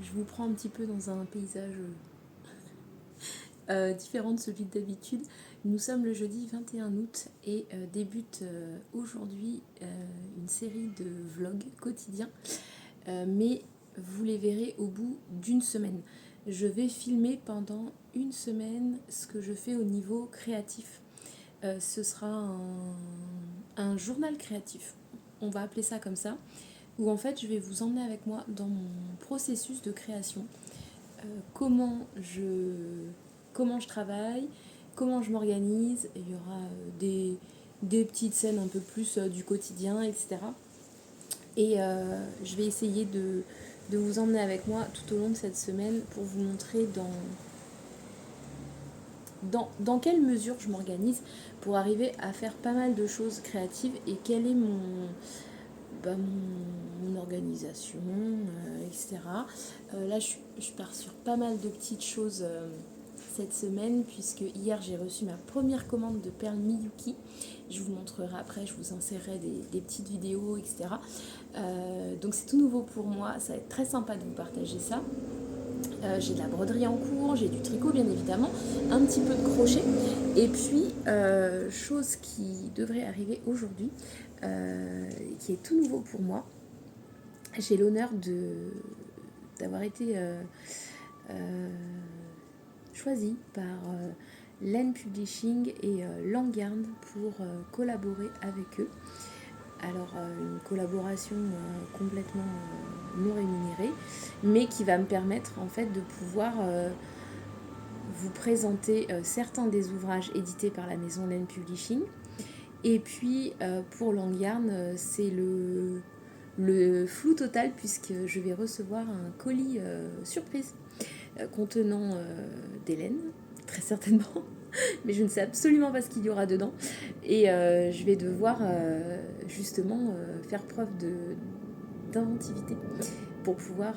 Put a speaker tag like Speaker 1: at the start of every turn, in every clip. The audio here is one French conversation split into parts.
Speaker 1: je vous prends un petit peu dans un paysage différent de celui d'habitude. Nous sommes le jeudi 21 août et débute aujourd'hui une série de vlogs quotidiens, mais vous les verrez au bout d'une semaine. Je vais filmer pendant une semaine ce que je fais au niveau créatif. Ce sera un journal créatif, on va appeler ça comme ça, où en fait je vais vous emmener avec moi dans mon processus de création, comment je travaille, comment je m'organise. Il y aura des petites scènes un peu plus du quotidien, etc. Et je vais essayer de vous emmener avec moi tout au long de cette semaine pour vous montrer dans quelle mesure je m'organise pour arriver à faire pas mal de choses créatives et quelle est mon organisation, etc. Là, je pars sur pas mal de petites choses cette semaine, puisque hier j'ai reçu ma première commande de perles Miyuki. Je vous montrerai après, je vous insérerai des petites vidéos, etc. Donc c'est tout nouveau pour moi, ça va être très sympa de vous partager ça. J'ai de la broderie en cours, j'ai du tricot bien évidemment, un petit peu de crochet, et puis chose qui devrait arriver aujourd'hui, qui est tout nouveau pour moi. J'ai l'honneur d'avoir été choisie par Laine Publishing et Langarn pour collaborer avec eux. Alors une collaboration complètement non rémunérée, mais qui va me permettre en fait de pouvoir vous présenter certains des ouvrages édités par la maison Laine Publishing. Et puis pour Langarn, c'est le flou total, puisque je vais recevoir un colis surprise contenant des laines, très certainement, mais je ne sais absolument pas ce qu'il y aura dedans. Et je vais devoir justement faire preuve d'inventivité pour pouvoir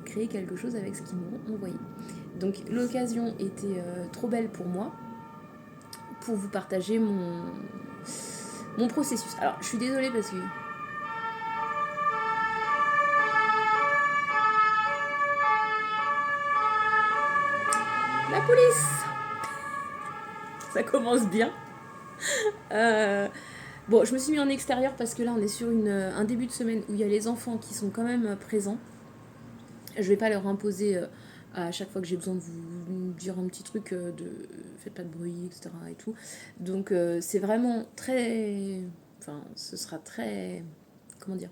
Speaker 1: créer quelque chose avec ce qu'ils m'ont envoyé. Donc l'occasion était trop belle pour moi pour vous partager mon processus. Alors je suis désolée parce que la police, ça commence bien. Bon, je me suis mis en extérieur parce que là on est sur un début de semaine où il y a les enfants qui sont quand même présents. Je vais pas leur imposer à chaque fois que j'ai besoin de vous dire un petit truc de faites pas de bruit, etc. et tout. Donc c'est vraiment très... Enfin, ce sera très... Comment dire ?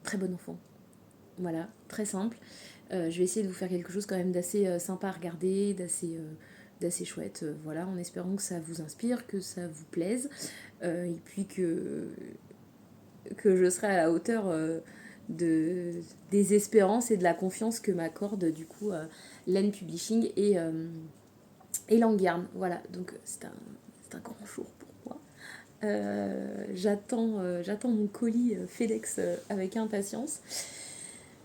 Speaker 1: Très bon enfant. Voilà, très simple. Je vais essayer de vous faire quelque chose quand même d'assez sympa à regarder, d'assez chouette, voilà, en espérant que ça vous inspire, que ça vous plaise, et puis que je serai à la hauteur des espérances et de la confiance que m'accorde du coup Laine Publishing et Langarn. Voilà, donc c'est un grand jour pour moi. J'attends mon colis FedEx avec impatience.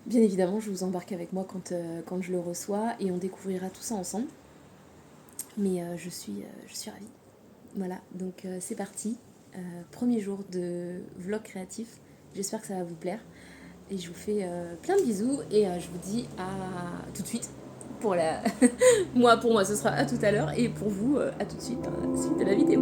Speaker 1: Bien évidemment, je vous embarque avec moi quand je le reçois et on découvrira tout ça ensemble. Mais je suis ravie. Voilà, donc c'est parti. Premier jour de vlog créatif. J'espère que ça va vous plaire. Et je vous fais plein de bisous et je vous dis à tout de suite. Pour moi, ce sera à tout à l'heure. Et pour vous, à tout de suite dans la suite de la vidéo.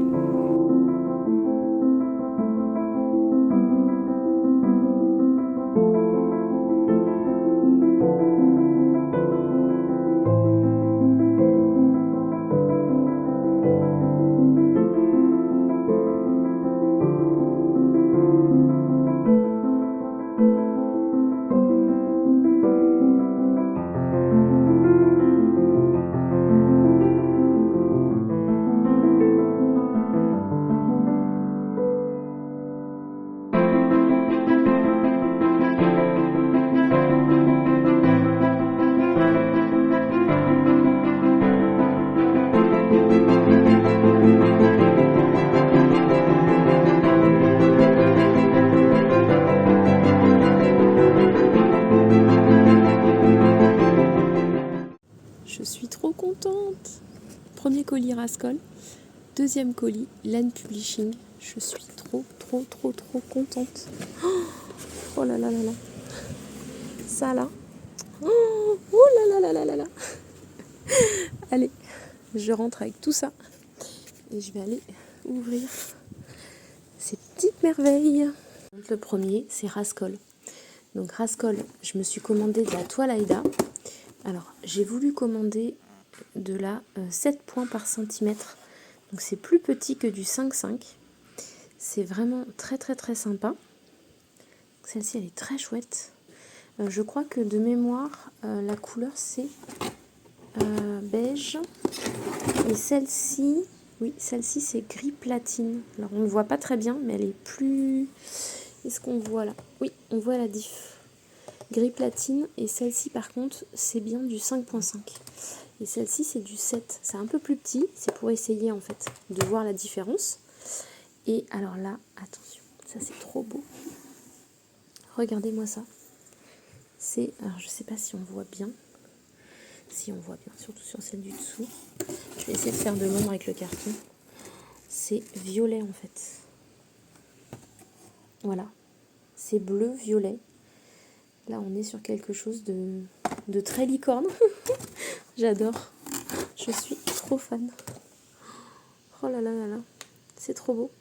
Speaker 1: Je suis trop contente. Premier colis Rascol, deuxième colis Laine Publishing. Je suis trop contente. Oh là là là là. Ça là. Oh, oh là là là là là là. Allez, je rentre avec tout ça. Et je vais aller ouvrir ces petites merveilles. Donc, le premier, c'est Rascol. Donc Rascol, je me suis commandé de la toile Aida. Alors, j'ai voulu commander de la 7 points par centimètre. Donc c'est plus petit que du 5,5. C'est vraiment très très très sympa. Celle-ci, elle est très chouette. Je crois que de mémoire, la couleur c'est beige. Et celle-ci, oui, celle-ci c'est gris platine. Alors on ne voit pas très bien, mais elle est plus... Est-ce qu'on voit là? Oui, on voit la diff. Gris platine. Et celle-ci par contre, c'est bien du 5,5. Et celle-ci c'est du 7. C'est un peu plus petit. C'est pour essayer en fait de voir la différence. Et alors là, attention, ça c'est trop beau. Regardez-moi ça. C'est, alors je sais pas si on voit bien. Si on voit bien, surtout sur celle du dessous. Je vais essayer de faire de l'ombre avec le carton. C'est violet en fait. Voilà. C'est bleu-violet. Là on est sur quelque chose de très licorne. J'adore. Je suis trop fan. Oh là là là là. C'est trop beau.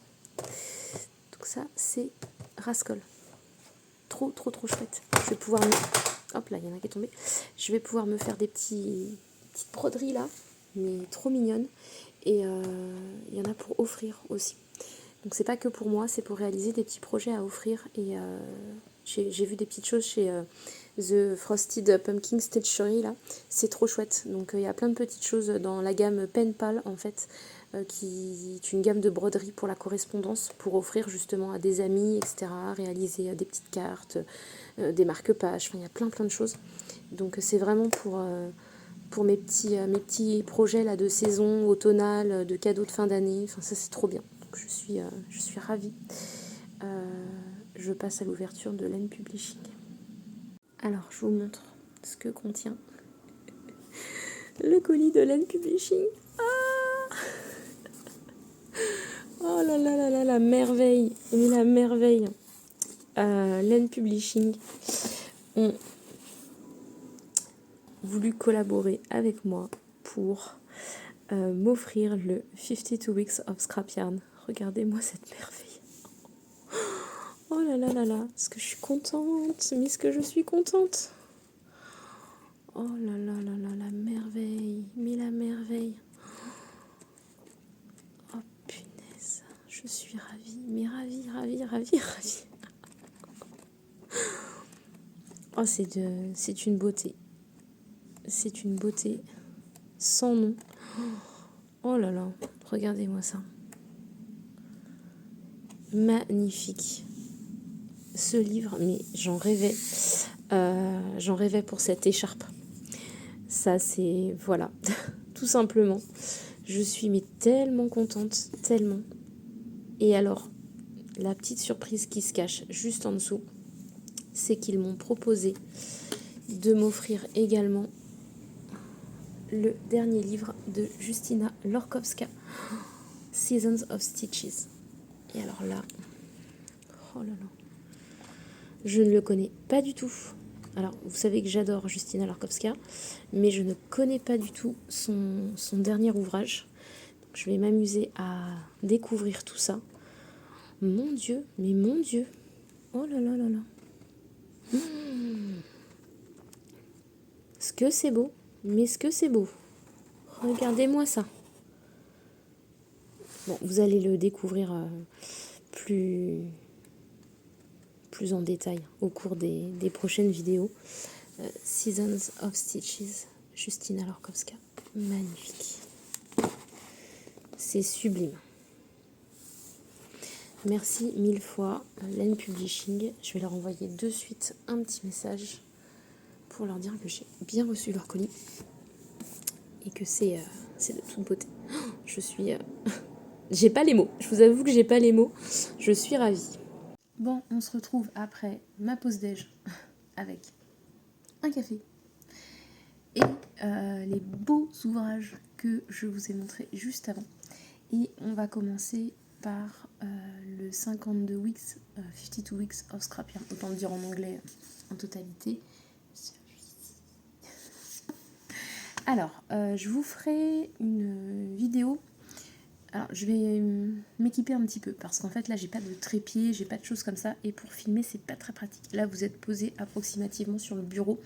Speaker 1: Donc ça c'est Rascol. Trop trop trop chouette. Je vais pouvoir... Hop là, il y en a qui est tombé. Je vais pouvoir me faire des petites broderies là, mais trop mignonnes. Et il y en a pour offrir aussi. Donc c'est pas que pour moi, c'est pour réaliser des petits projets à offrir. Et j'ai vu des petites choses chez The Frosted Pumpkin Stationery là. C'est trop chouette. Donc il y a plein de petites choses dans la gamme Pen Pal en fait, qui est une gamme de broderie pour la correspondance, pour offrir justement à des amis, etc. Réaliser des petites cartes, des marque-pages. Enfin, il y a plein de choses. Donc c'est vraiment pour mes petits projets là, de saison automnale, de cadeaux de fin d'année. Enfin, ça c'est trop bien. Donc, je suis ravie. Je passe à l'ouverture de Len Publishing. Alors, je vous montre ce que contient le colis de Len Publishing. Ah, oh là là là là, la merveille. Mais la merveille. Len Publishing ont voulu collaborer avec moi pour m'offrir le 52 Weeks of Scrap Yarn. Regardez-moi cette merveille. Oh là là là là, est-ce que je suis contente? Mais est-ce que je suis contente? Oh là là là là, la merveille. Mais la merveille. Oh punaise, je suis ravie. Mais ravie, ravie, ravie, ravie. Oh, c'est une beauté. C'est une beauté sans nom. Oh là là, regardez-moi ça. Magnifique. Ce livre, mais j'en rêvais. J'en rêvais pour cette écharpe. Ça, c'est... Voilà, tout simplement. Je suis mais tellement contente, tellement. Et alors, la petite surprise qui se cache juste en dessous, c'est qu'ils m'ont proposé de m'offrir également le dernier livre de Justyna Lorkowska, Seasons of Stitches. Et alors là, oh là là, je ne le connais pas du tout. Alors, vous savez que j'adore Justyna Lorkowska, mais je ne connais pas du tout son dernier ouvrage. Donc, je vais m'amuser à découvrir tout ça. Mon Dieu, mais mon Dieu. Oh là là là là. Ce que c'est beau, mais ce que c'est beau. Regardez-moi ça. Bon, vous allez le découvrir plus en détail au cours des prochaines vidéos. Seasons of Stitches, Justyna Lorkowska. Magnifique. C'est sublime. Merci mille fois, Len Publishing. Je vais leur envoyer de suite un petit message pour leur dire que j'ai bien reçu leur colis et que c'est de toute beauté. Je suis... j'ai pas les mots. Je vous avoue que j'ai pas les mots. Je suis ravie. Bon, on se retrouve après ma pause déj avec un café et les beaux ouvrages que je vous ai montrés juste avant. Et on va commencer par le 52 weeks of Scrap Yarn. Autant le dire en anglais, en totalité. Alors, je vous ferai une vidéo. Alors, je vais m'équiper un petit peu parce qu'en fait, là, j'ai pas de trépied, j'ai pas de choses comme ça. Et pour filmer, c'est pas très pratique. Là, vous êtes posé approximativement sur le bureau,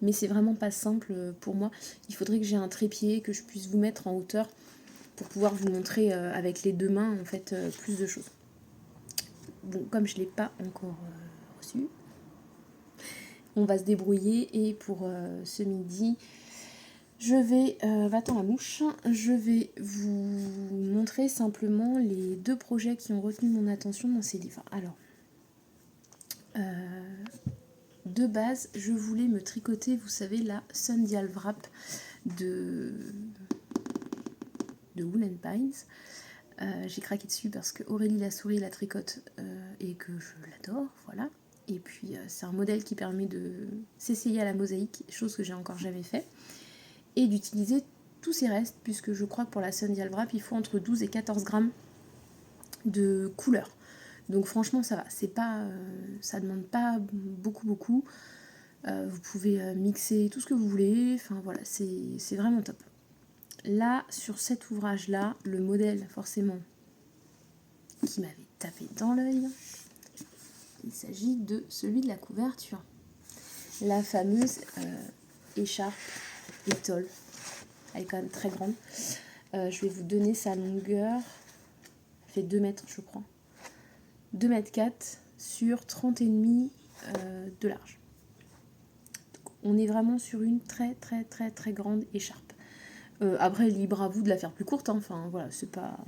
Speaker 1: mais c'est vraiment pas simple pour moi. Il faudrait que j'ai un trépied, que je puisse vous mettre en hauteur pour pouvoir vous montrer avec les 2 mains, en fait, plus de choses. Bon, comme je l'ai pas encore reçu, on va se débrouiller. Et pour ce midi, je vais, va-t'en la mouche, je vais vous montrer simplement les 2 projets qui ont retenu mon attention dans ces livres. Alors, de base, je voulais me tricoter, vous savez, la Sundial Wrap de Wool & Pines. J'ai craqué dessus parce que Aurélie la souris la tricote et que je l'adore, voilà. Et puis c'est un modèle qui permet de s'essayer à la mosaïque, chose que j'ai encore jamais fait, et d'utiliser tous ces restes, puisque je crois que pour la Sundial Wrap, il faut entre 12 et 14 grammes de couleur. Donc franchement, ça va. C'est pas, ça demande pas beaucoup. Vous pouvez mixer tout ce que vous voulez. Enfin voilà, c'est vraiment top. Là, sur cet ouvrage-là, le modèle, forcément, qui m'avait tapé dans l'œil, il s'agit de celui de la couverture. La fameuse écharpe étole. Elle est quand même très grande. Je vais vous donner sa longueur. Elle fait 2 mètres, je crois. 2 mètres 4 sur 30,5 de large. Donc, on est vraiment sur une très grande écharpe. Après, libre à vous de la faire plus courte. Hein. Enfin, voilà, c'est pas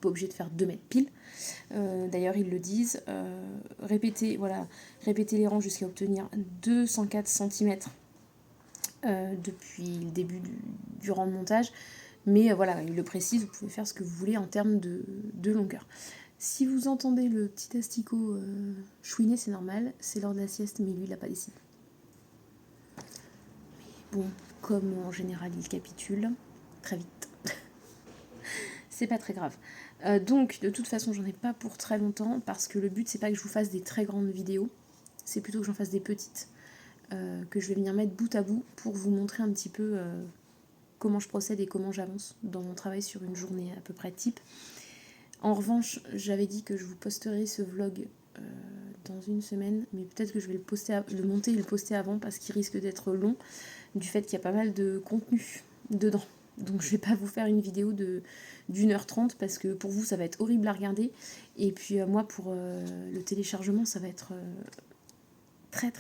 Speaker 1: obligé de faire 2 mètres pile. D'ailleurs, ils le disent. Répétez les rangs jusqu'à obtenir 204 cm depuis le début du rang de montage. Mais voilà, il le précise, vous pouvez faire ce que vous voulez en termes de longueur. Si vous entendez le petit asticot chouiner, c'est normal, c'est l'heure de la sieste, mais lui, il n'a pas décidé. Mais bon, comme en général, il capitule très vite. C'est pas très grave. Donc, de toute façon, j'en ai pas pour très longtemps, parce que le but, c'est pas que je vous fasse des très grandes vidéos, c'est plutôt que j'en fasse des petites, que je vais venir mettre bout à bout pour vous montrer un petit peu comment je procède et comment j'avance dans mon travail sur une journée à peu près type. En revanche, j'avais dit que je vous posterai ce vlog dans une semaine, mais peut-être que je vais le monter et le poster avant parce qu'il risque d'être long du fait qu'il y a pas mal de contenu dedans. Donc je vais pas vous faire une vidéo d'1h30 parce que pour vous ça va être horrible à regarder, et puis moi pour le téléchargement ça va être très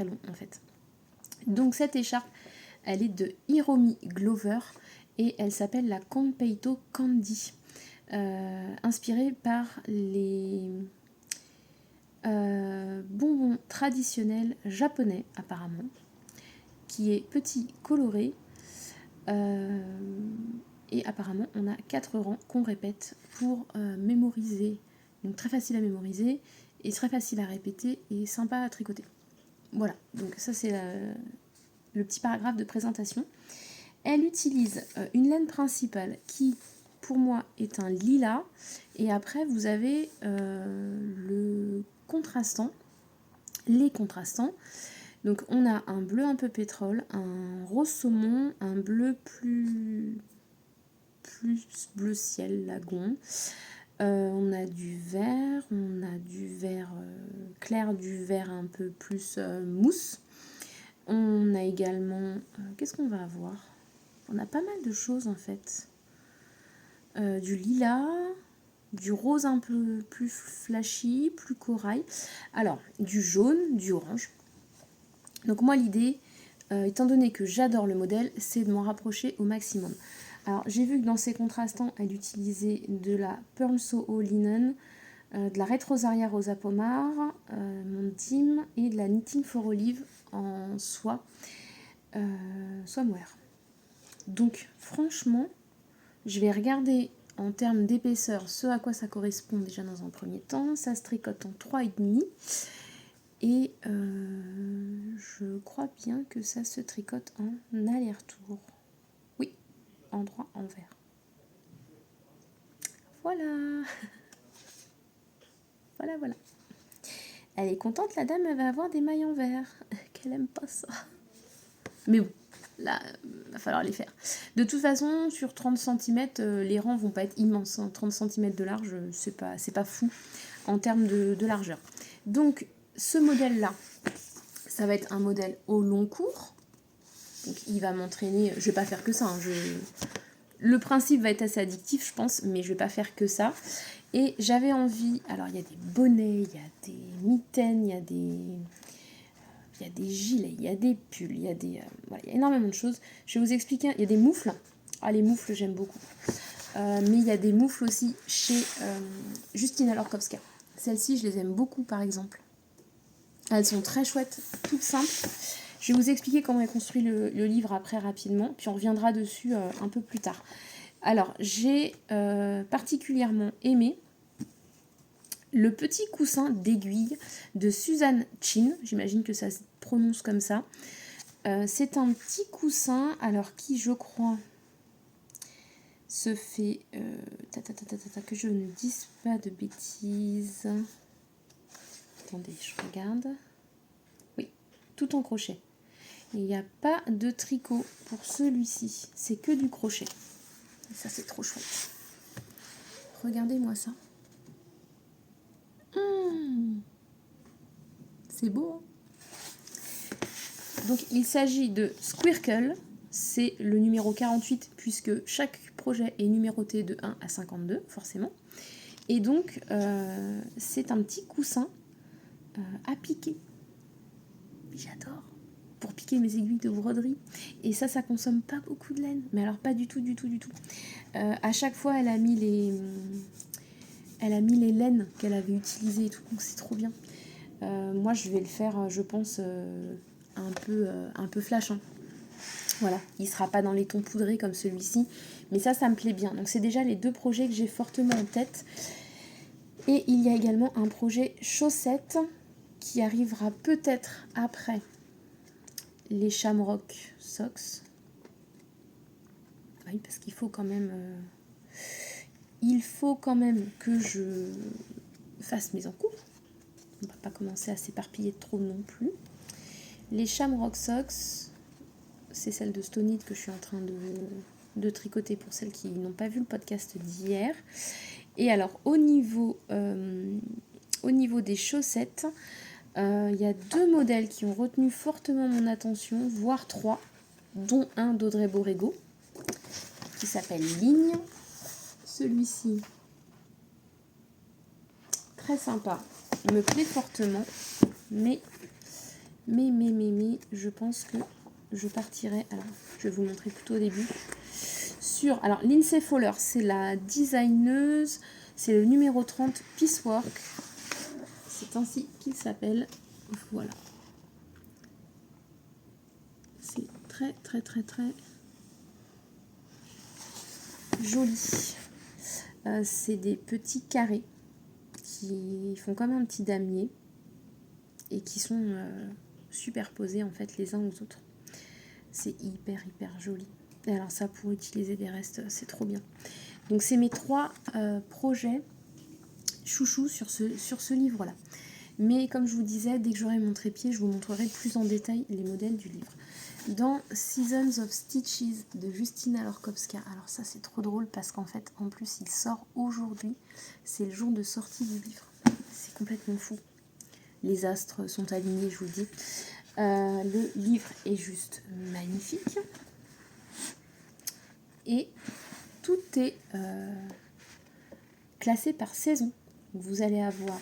Speaker 1: long en fait. Donc cette écharpe, elle est de Hiromi Glover et elle s'appelle la Kanpeito Candy. Inspirée par les bonbons traditionnels japonais apparemment, qui est petit, coloré, et apparemment on a 4 rangs qu'on répète pour mémoriser, donc très facile à mémoriser et très facile à répéter et sympa à tricoter. Voilà, donc ça c'est le petit paragraphe de présentation. Elle utilise une laine principale qui pour moi est un lilas, et après vous avez les contrastants. Donc on a un bleu un peu pétrole, un rose saumon, un bleu plus bleu ciel lagon, on a du vert clair, du vert un peu plus mousse. On a également qu'est-ce qu'on va avoir? On a pas mal de choses en fait. Du lilas, du rose un peu plus flashy, plus corail. Alors, du jaune, du orange. Donc moi l'idée, étant donné que j'adore le modèle, c'est de m'en rapprocher au maximum. Alors j'ai vu que dans ces contrastants, elle utilisait de la Pearl Soho Linen, de la Red Rosaria Rosa Pomar, Montim et de la Knitting for Olive en soie mohair. Donc franchement, je vais regarder en termes d'épaisseur ce à quoi ça correspond déjà dans un premier temps. Ça se tricote en 3,5 et je crois bien que ça se tricote en aller-retour. Oui, en droit, envers. Voilà. Voilà. Elle est contente, la dame, elle va avoir des mailles en verre. Qu'elle aime pas ça. Mais bon, là, va falloir les faire. De toute façon, sur 30 cm, les rangs vont pas être immenses. 30 cm de large, c'est pas fou en termes de largeur. Donc, ce modèle-là, ça va être un modèle au long cours. Donc, il va m'entraîner. Je vais pas faire que ça. Le principe va être assez addictif, je pense, mais je vais pas faire que ça. Et j'avais envie. Alors, il y a des bonnets, il y a des mitaines, il y a des gilets, il y a des pulls, il y a voilà, il y a énormément de choses. Je vais vous expliquer. Il y a des moufles. Ah, les moufles, j'aime beaucoup. Mais il y a des moufles aussi chez Justina Lorkowska. Celles-ci, je les aime beaucoup, par exemple. Elles sont très chouettes, toutes simples. Je vais vous expliquer comment est construit le livre après rapidement, puis on reviendra dessus un peu plus tard. Alors, j'ai particulièrement aimé le petit coussin d'aiguille de Suzanne Chin. J'imagine que ça se prononce comme ça. C'est un petit coussin, alors qui, je crois, se fait... que je ne dise pas de bêtises. Attendez, je regarde. Oui, tout en crochet. Il n'y a pas de tricot pour celui-ci. C'est que du crochet. Et ça, c'est trop chouette. Regardez-moi ça. C'est beau, hein. Donc, il s'agit de Squircle. C'est le numéro 48, puisque chaque projet est numéroté de 1 à 52, forcément. Et donc, c'est un petit coussin à piquer. J'adore. Pour piquer mes aiguilles de broderie. Et ça consomme pas beaucoup de laine. Mais alors, pas du tout. À chaque fois, elle a mis les laines qu'elle avait utilisées et tout. Donc, c'est trop bien. Moi, je vais le faire, je pense, un peu flash. Hein. Voilà, il ne sera pas dans les tons poudrés comme celui-ci. Mais ça me plaît bien. Donc, c'est déjà les 2 projets que j'ai fortement en tête. Et il y a également un projet chaussettes qui arrivera peut-être après les Shamrock Socks. Oui, parce qu'il faut quand même... que je fasse mes encours. On ne va pas commencer à s'éparpiller trop non plus. Les Shamrock Socks, c'est celle de Stoned que je suis en train de tricoter pour celles qui n'ont pas vu le podcast d'hier. Et alors, au niveau des chaussettes, il y a 2 modèles qui ont retenu fortement mon attention, voire 3, dont un d'Audrey Borrego, qui s'appelle Ligne. Celui-ci, très sympa, me plaît fortement, mais je pense que je partirai, alors je vais vous montrer plutôt au début, sur, alors Lindsay Fowler, c'est la designeuse, c'est le numéro 30 Piecework, c'est ainsi qu'il s'appelle, voilà. C'est très joli. C'est des petits carrés qui font comme un petit damier et qui sont superposés en fait les uns aux autres. C'est hyper joli. Et alors ça, pour utiliser des restes, c'est trop bien. Donc c'est mes 3 projets chouchous sur ce livre-là. Mais comme je vous disais, dès que j'aurai mon trépied, je vous montrerai plus en détail les modèles du livre. Dans Seasons of Stitches de Justina Lorkowska, alors ça c'est trop drôle parce qu'en fait, en plus, il sort aujourd'hui. C'est le jour de sortie du livre. C'est complètement fou. Les astres sont alignés, je vous le dis. Le livre est juste magnifique. Et tout est classé par saison. Vous allez avoir,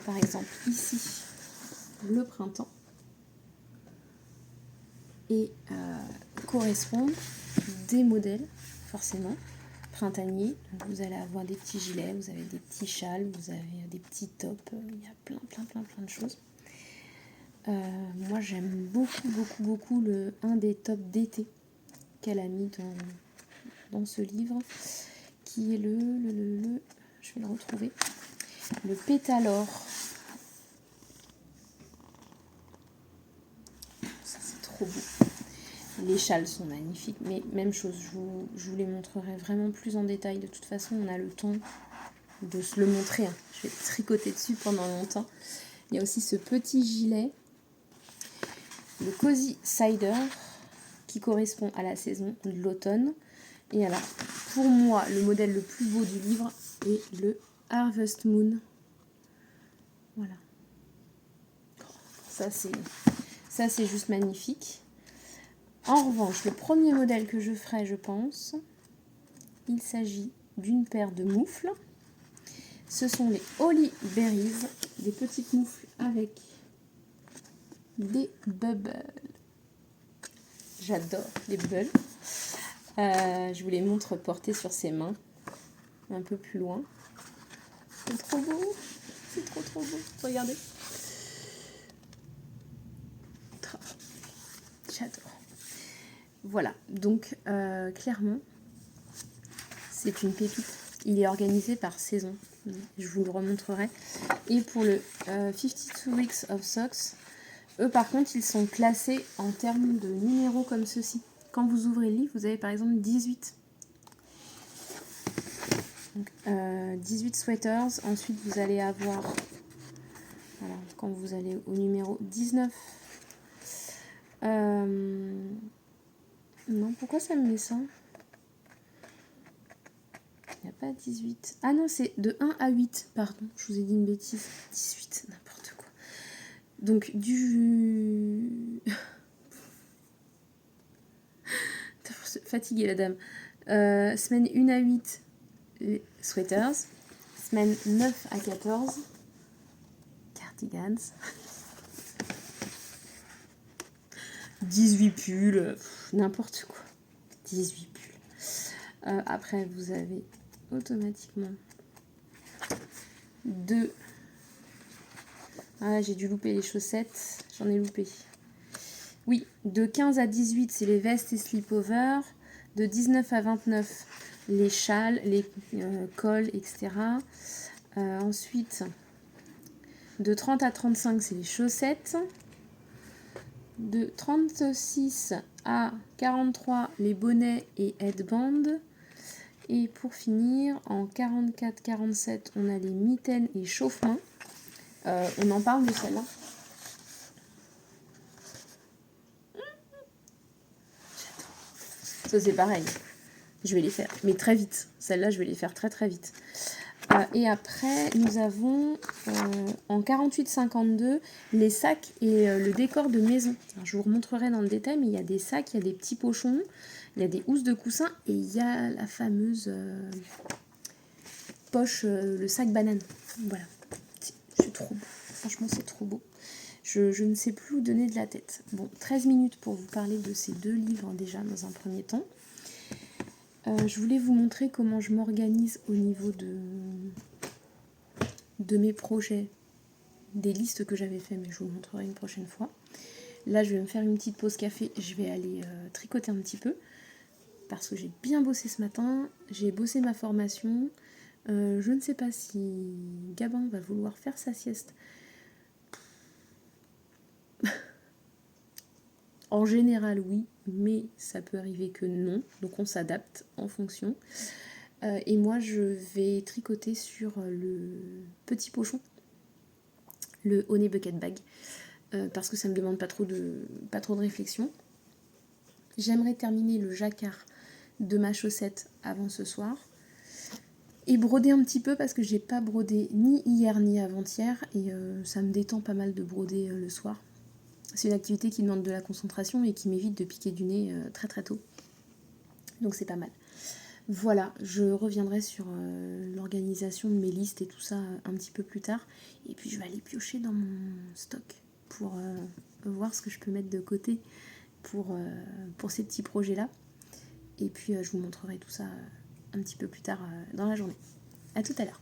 Speaker 1: par exemple, ici, le printemps. Et correspondent des modèles, forcément, printaniers. Donc vous allez avoir des petits gilets, vous avez des petits châles, vous avez des petits tops. Il y a plein de choses. Moi, j'aime beaucoup un des tops d'été qu'elle a mis dans ce livre, qui est je vais le retrouver, le Pétalore. Ça, c'est trop beau. Les châles sont magnifiques, mais même chose, je vous les montrerai vraiment plus en détail. De toute façon, on a le temps de se le montrer. Hein. Je vais tricoter dessus pendant longtemps. Il y a aussi ce petit gilet, le Cozy Cider, qui correspond à la saison de l'automne. Et alors, pour moi, le modèle le plus beau du livre est le Harvest Moon. Voilà. Ça, c'est juste magnifique. En revanche, le premier modèle que je ferai, je pense, il s'agit d'une paire de moufles. Ce sont les Holly Berries, des petites moufles avec des bubbles. J'adore les bubbles. Je vous les montre portés sur ses mains, un peu plus loin. C'est trop beau, c'est trop beau. Regardez. J'adore. Voilà, donc clairement, c'est une pépite. Il est organisé par saison. Je vous le remontrerai. Et pour le 52 Weeks of Socks, eux par contre, ils sont classés en termes de numéros comme ceci. Quand vous ouvrez le livre, vous avez par exemple 18. Donc, 18 sweaters. Ensuite, vous allez avoir... Voilà, quand vous allez au numéro 19... Non, pourquoi ça me met ça? Il n'y a pas 18. Ah non, c'est de 1 à 8. Pardon, je vous ai dit une bêtise. 18, n'importe quoi. Donc, du... Fatiguée, la dame. Semaine 1 à 8, les sweaters. Semaine 9 à 14, cardigans. 18 pulls, n'importe quoi. 18 pulls. Après, vous avez automatiquement 2. Ah, j'ai dû louper les chaussettes. J'en ai loupé. Oui, de 15 à 18, c'est les vestes et slip-over. De 19 à 29, les châles, les cols, etc. Ensuite, de 30 à 35, c'est les chaussettes. De 36 à 43, les bonnets et headbands. Et pour finir, en 44-47, on a les mitaines et chauffe-mains. On en parle de celle-là. Ça, c'est pareil. Je vais les faire, mais très vite. Celle-là, je vais les faire très très vite. Et après, nous avons en 48-52 les sacs et le décor de maison. Alors, je vous remontrerai dans le détail, mais il y a des sacs, il y a des petits pochons, il y a des housses de coussins et il y a la fameuse poche, le sac banane. Voilà. C'est trop beau. Franchement, c'est trop beau. Je ne sais plus où donner de la tête. Bon, 13 minutes pour vous parler de ces 2 livres déjà dans un premier temps. Je voulais vous montrer comment je m'organise au niveau de mes projets, des listes que j'avais fait, mais je vous le montrerai une prochaine fois. Là, je vais me faire une petite pause café. Je vais aller tricoter un petit peu parce que j'ai bien bossé ce matin. J'ai bossé ma formation. Je ne sais pas si Gabin va vouloir faire sa sieste. En général, oui, mais ça peut arriver que non. Donc, on s'adapte en fonction. Et moi, je vais tricoter sur le petit pochon, le Honey Bucket Bag, parce que ça me demande pas trop de réflexion. J'aimerais terminer le jacquard de ma chaussette avant ce soir. Et broder un petit peu parce que j'ai pas brodé ni hier ni avant-hier. Et ça me détend pas mal de broder le soir. C'est une activité qui demande de la concentration et qui m'évite de piquer du nez très très tôt. Donc c'est pas mal. Voilà, je reviendrai sur l'organisation de mes listes et tout ça un petit peu plus tard. Et puis je vais aller piocher dans mon stock pour voir ce que je peux mettre de côté pour ces petits projets-là. Et puis je vous montrerai tout ça un petit peu plus tard dans la journée. À tout à l'heure.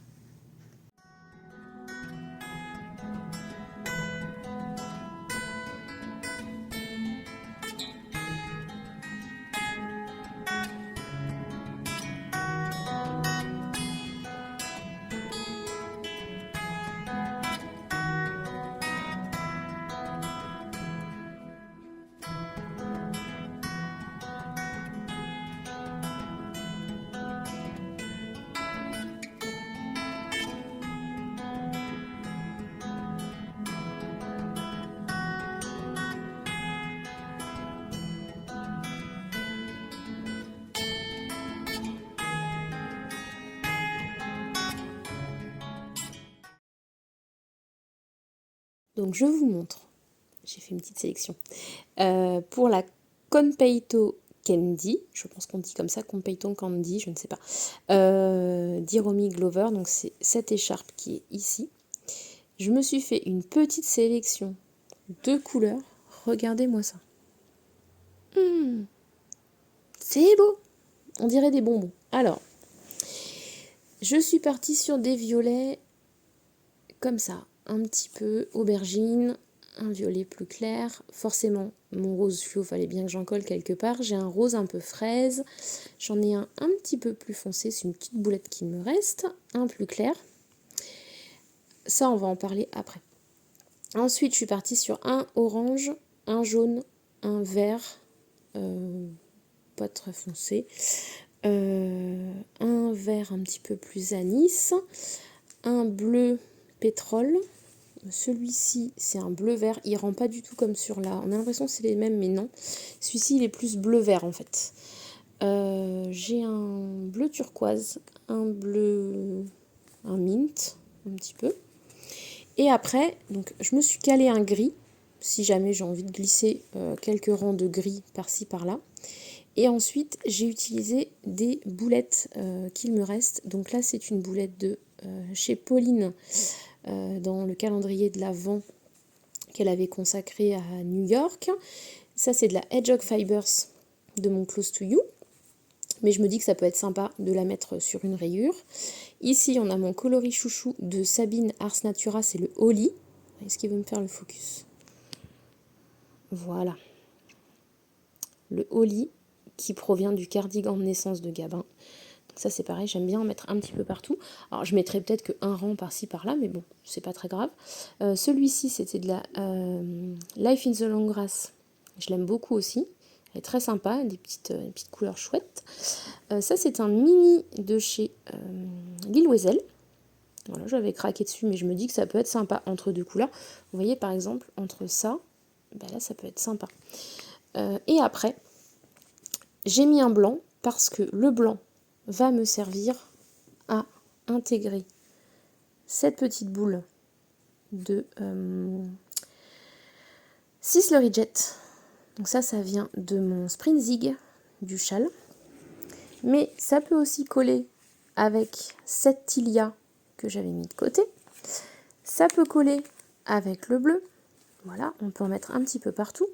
Speaker 1: Donc je vous montre, j'ai fait une petite sélection. Pour la Konpeito Candy, je pense qu'on dit comme ça, Konpeito Candy, je ne sais pas, d'Hiromi Glover, donc c'est cette écharpe qui est ici. Je me suis fait une petite sélection de couleurs, regardez-moi ça. C'est beau, on dirait des bonbons. Alors, je suis partie sur des violets comme ça, un petit peu aubergine, un violet plus clair. Forcément, mon rose fluo, fallait bien que j'en colle quelque part. J'ai un rose un peu fraise. J'en ai un petit peu plus foncé, c'est une petite boulette qui me reste. Un plus clair. Ça, on va en parler après. Ensuite, je suis partie sur un orange, un jaune, un vert, pas très foncé. Un vert un petit peu plus anis. Un bleu pétrole. Celui-ci, c'est un bleu-vert. Il rend pas du tout comme sur là. On a l'impression que c'est les mêmes, mais non. Celui-ci, il est plus bleu-vert, en fait. J'ai un bleu turquoise, un bleu... un mint, un petit peu. Et après, donc, je me suis calé un gris, si jamais j'ai envie de glisser quelques rangs de gris par-ci, par-là. Et ensuite, j'ai utilisé des boulettes qu'il me reste. Donc là, c'est une boulette de chez Pauline, dans le calendrier de l'Avent qu'elle avait consacré à New York. Ça, c'est de la Hedgehog Fibers de mon Close to You. Mais je me dis que ça peut être sympa de la mettre sur une rayure. Ici, on a mon coloris chouchou de Sabine Ars Natura, c'est le Holly. Est-ce qu'il veut me faire le focus? Voilà. Le Holly qui provient du cardigan de naissance de Gabin. Ça, c'est pareil, j'aime bien en mettre un petit peu partout. Alors, je mettrai peut-être qu'un rang par-ci, par-là, mais bon, c'est pas très grave. Celui-ci, c'était de la Life in the Long Grass. Je l'aime beaucoup aussi. Elle est très sympa, des petites couleurs chouettes. Ça, c'est un mini de chez Lil Wezel. Voilà, j'avais craqué dessus, mais je me dis que ça peut être sympa entre deux couleurs. Vous voyez, par exemple, entre ça, ben là, ça peut être sympa. Et après, j'ai mis un blanc parce que le blanc va me servir à intégrer cette petite boule de Sisley Jet. Donc ça vient de mon Sprint Zig du châle. Mais ça peut aussi coller avec cette Tilia que j'avais mis de côté. Ça peut coller avec le bleu. Voilà, on peut en mettre un petit peu partout.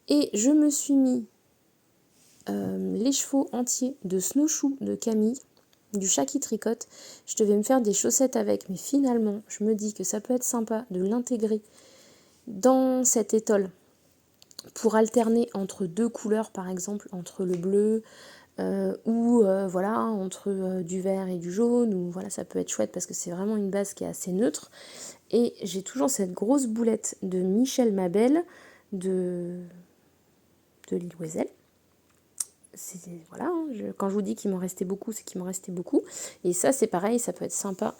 Speaker 1: Et je me suis mis les chevaux entiers de Snowshoe de Camille, du chat qui tricote. Je devais me faire des chaussettes avec, mais finalement, je me dis que ça peut être sympa de l'intégrer dans cette étole pour alterner entre deux couleurs, par exemple, entre le bleu ou voilà, entre du vert et du jaune. Ou voilà, ça peut être chouette parce que c'est vraiment une base qui est assez neutre. Et j'ai toujours cette grosse boulette de Michel Mabel de Lil Wezel. Voilà, quand je vous dis qu'il m'en restait beaucoup, c'est qu'il m'en restait beaucoup. Et ça, c'est pareil, ça peut être sympa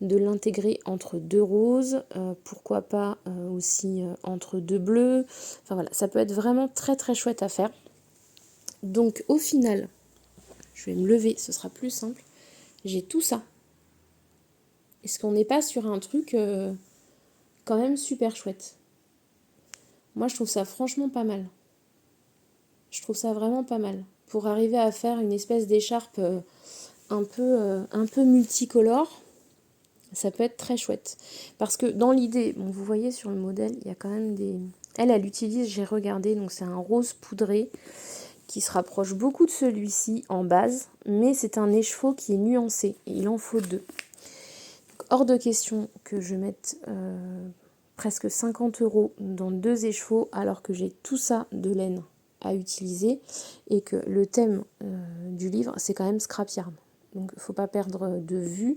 Speaker 1: de l'intégrer entre deux roses, pourquoi pas aussi entre deux bleus. Enfin voilà, ça peut être vraiment très très chouette à faire. Donc au final, je vais me lever, ce sera plus simple. J'ai tout ça. Est-ce qu'on n'est pas sur un truc quand même super chouette? Moi, je trouve ça franchement pas mal. Je trouve ça vraiment pas mal. Pour arriver à faire une espèce d'écharpe un peu multicolore, ça peut être très chouette. Parce que dans l'idée, bon, vous voyez sur le modèle, il y a quand même des... Elle utilise, j'ai regardé, donc c'est un rose poudré qui se rapproche beaucoup de celui-ci en base, mais c'est un écheveau qui est nuancé, et il en faut deux. Donc, hors de question que je mette presque 50 € dans deux écheveaux, alors que j'ai tout ça de laine à utiliser et que le thème du livre c'est quand même scrap yarn, donc il ne faut pas perdre de vue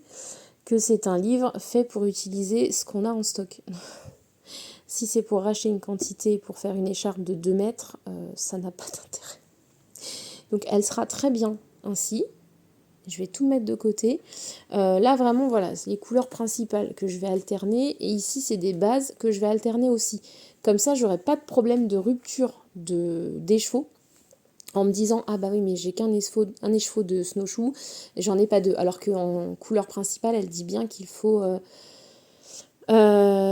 Speaker 1: que c'est un livre fait pour utiliser ce qu'on a en stock. Si c'est pour racheter une quantité pour faire une écharpe de 2 mètres, ça n'a pas d'intérêt. Donc elle sera très bien ainsi. Je vais tout mettre de côté. Là vraiment voilà, c'est les couleurs principales que je vais alterner, et ici c'est des bases que je vais alterner aussi. Comme ça j'aurai pas de problème de rupture d'écheveau en me disant ah bah oui mais j'ai qu'un écheveau de Snowshoe, j'en ai pas deux. Alors qu'en couleur principale elle dit bien qu'il faut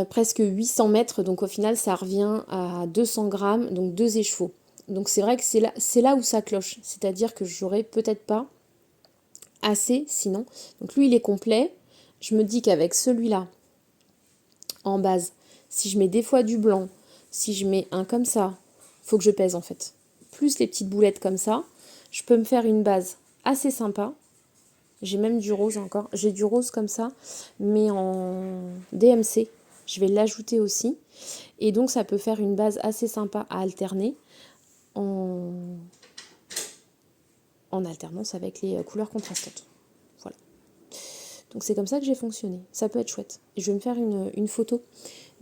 Speaker 1: presque 800 mètres, donc au final ça revient à 200 grammes, donc 2 écheveaux. Donc c'est vrai que c'est là où ça cloche, c'est-à-dire que j'aurais peut-être pas assez sinon. Donc lui il est complet, je me dis qu'avec celui-là en base, si je mets des fois du blanc, si je mets un comme ça, faut que je pèse en fait, plus les petites boulettes comme ça, je peux me faire une base assez sympa. J'ai même du rose encore. J'ai du rose comme ça, mais en DMC. Je vais l'ajouter aussi. Et donc, ça peut faire une base assez sympa à alterner en, en alternance avec les couleurs contrastantes. Voilà. Donc, c'est comme ça que j'ai fonctionné. Ça peut être chouette. Et je vais me faire une photo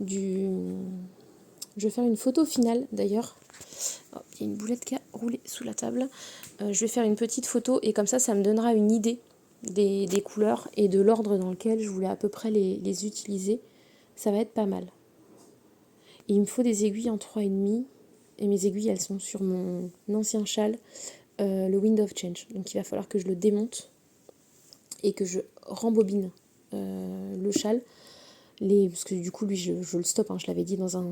Speaker 1: du... Je vais faire une photo finale, d'ailleurs. Oh, il y a une boulette qui a roulé sous la table. Je vais faire une petite photo et comme ça me donnera une idée des couleurs et de l'ordre dans lequel je voulais à peu près les utiliser. Ça va être pas mal. Et il me faut des aiguilles en 3,5. Et mes aiguilles, elles sont sur mon ancien châle, le Wind of Change. Donc il va falloir que je le démonte et que je rembobine le châle. Parce que du coup, lui, je le stoppe, hein, je l'avais dit dans un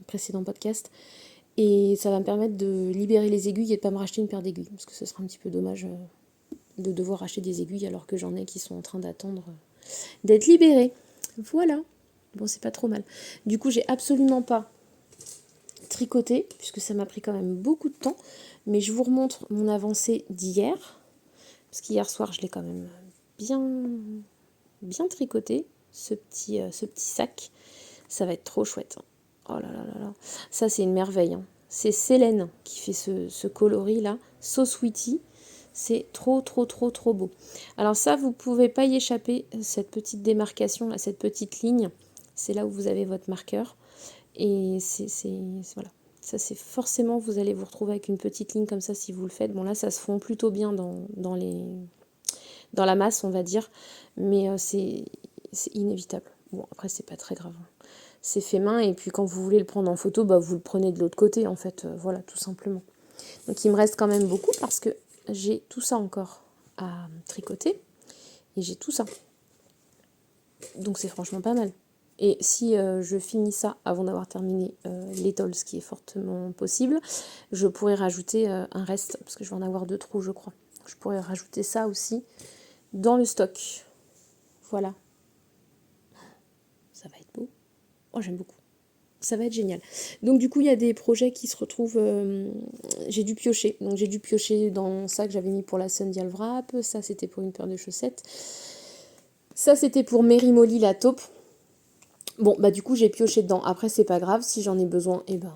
Speaker 1: précédent podcast. Et ça va me permettre de libérer les aiguilles et de ne pas me racheter une paire d'aiguilles. Parce que ce sera un petit peu dommage de devoir acheter des aiguilles alors que j'en ai qui sont en train d'attendre d'être libérées. Voilà. Bon, c'est pas trop mal. Du coup, j'ai absolument pas tricoté, puisque ça m'a pris quand même beaucoup de temps. Mais je vous remontre mon avancée d'hier. Parce qu'hier soir, je l'ai quand même bien tricoté, ce petit sac. Ça va être trop chouette. Oh là là là là. Ça, c'est une merveille. Hein. C'est Célène qui fait ce coloris là. So Sweetie. C'est trop beau. Alors ça, vous ne pouvez pas y échapper, cette petite démarcation, là, cette petite ligne. C'est là où vous avez votre marqueur. Et voilà. Ça, c'est forcément, vous allez vous retrouver avec une petite ligne comme ça si vous le faites. Bon là, ça se fond plutôt bien dans la masse, on va dire. Mais c'est inévitable. Bon, après, c'est pas très grave. C'est fait main et puis quand vous voulez le prendre en photo, bah, vous le prenez de l'autre côté en fait. Voilà, tout simplement. Donc il me reste quand même beaucoup parce que j'ai tout ça encore à tricoter et j'ai tout ça. Donc c'est franchement pas mal. Et si je finis ça avant d'avoir terminé l'étole, ce qui est fortement possible, je pourrais rajouter un reste, parce que je vais en avoir 2 trous je crois. Je pourrais rajouter ça aussi dans le stock. Voilà. Ça va être beau. Oh, j'aime beaucoup. Ça va être génial. Donc du coup, il y a des projets qui se retrouvent... j'ai dû piocher. Donc j'ai dû piocher dans ça que j'avais mis pour la Sundial Wrap. Ça, c'était pour une paire de chaussettes. Ça, c'était pour Mary Molly la taupe. Bon, bah du coup, j'ai pioché dedans. Après, c'est pas grave. Si j'en ai besoin, eh ben,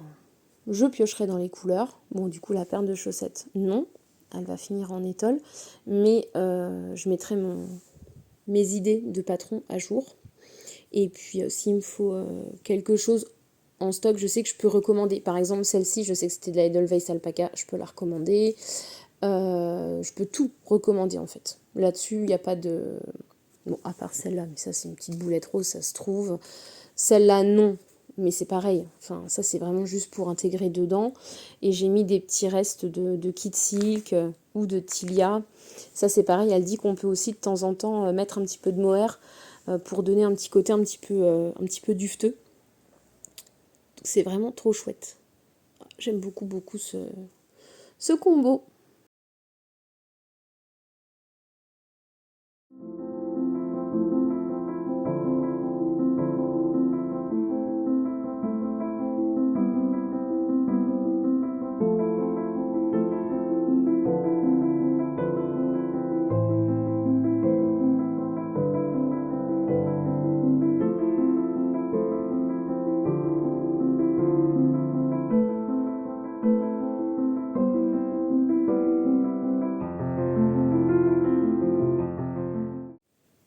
Speaker 1: je piocherai dans les couleurs. Bon, du coup, la paire de chaussettes, non. Elle va finir en étole. Mais je mettrai mes idées de patron à jour. Et puis, s'il me faut quelque chose en stock, je sais que je peux recommander. Par exemple, celle-ci, je sais que c'était de la Edelweiss Alpaca, je peux la recommander. Je peux tout recommander, en fait. Là-dessus, il n'y a pas de... Bon, à part celle-là, mais ça, c'est une petite boulette rose, ça se trouve. Celle-là, non. Mais c'est pareil. Enfin, ça, c'est vraiment juste pour intégrer dedans. Et j'ai mis des petits restes de Kid Silk ou de Tilia. Ça, c'est pareil. Elle dit qu'on peut aussi, de temps en temps, mettre un petit peu de mohair pour donner un petit côté un petit peu dufteux. C'est vraiment trop chouette. J'aime beaucoup ce combo.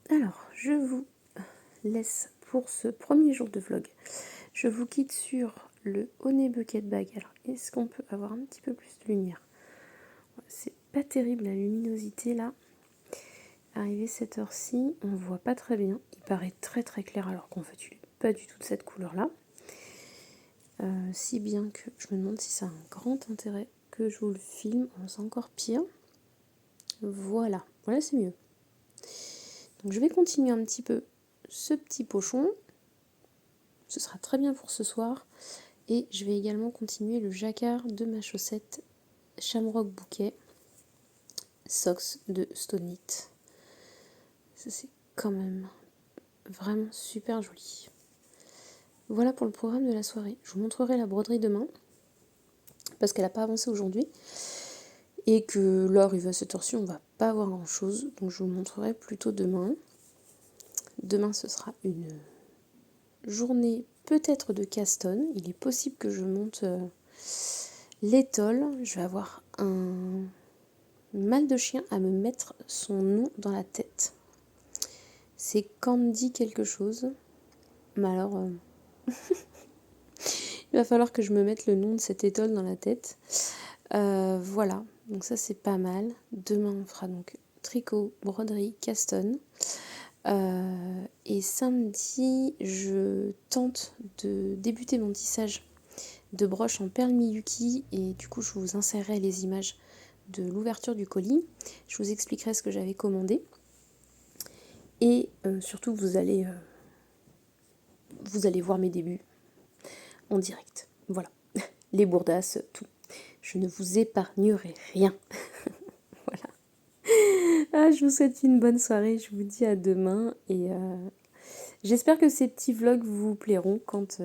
Speaker 1: Alors, je vous laisse pour ce premier jour de vlog. Je vous quitte sur le Honey Bucket Bag. Alors, est-ce qu'on peut avoir un petit peu plus de lumière? C'est pas terrible la luminosité là. Arrivé cette heure-ci, on voit pas très bien. Il paraît très clair alors qu'en fait il n'est pas du tout de cette couleur là. Si bien que je me demande si ça a un grand intérêt que je vous le filme. C'est encore pire. Voilà, c'est mieux. Donc je vais continuer un petit peu ce petit pochon. ce sera très bien pour ce soir. Et je vais également continuer le jacquard de ma chaussette Shamrock Bouquet Socks de Stone It. Ça c'est quand même vraiment super joli. Voilà pour le programme de la soirée. Je vous montrerai la broderie demain, parce qu'elle n'a pas avancé aujourd'hui. Et que là, arrivé à cette heure-ci, on ne va pas voir grand-chose. Donc je vous montrerai plutôt demain. Demain, ce sera une journée peut-être de Caston. Il est possible que je monte l'étole. Je vais avoir un mal de chien à me mettre son nom dans la tête. C'est Candy quelque chose. Mais alors, il va falloir que je me mette le nom de cette étole dans la tête. Voilà, donc ça c'est pas mal. Demain on fera donc tricot, broderie, Caston. Et samedi, je tente de débuter mon tissage de broche en perle Miyuki et du coup je vous insérerai les images de l'ouverture du colis. Je vous expliquerai ce que j'avais commandé et surtout vous allez voir mes débuts en direct. Voilà, les bourdasses, tout. Je ne vous épargnerai rien. Voilà. Ah, je vous souhaite une bonne soirée. Je vous dis à demain et j'espère que ces petits vlogs vous plairont quand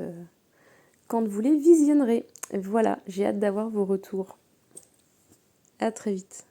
Speaker 1: vous les visionnerez. Voilà, j'ai hâte d'avoir vos retours. À très vite.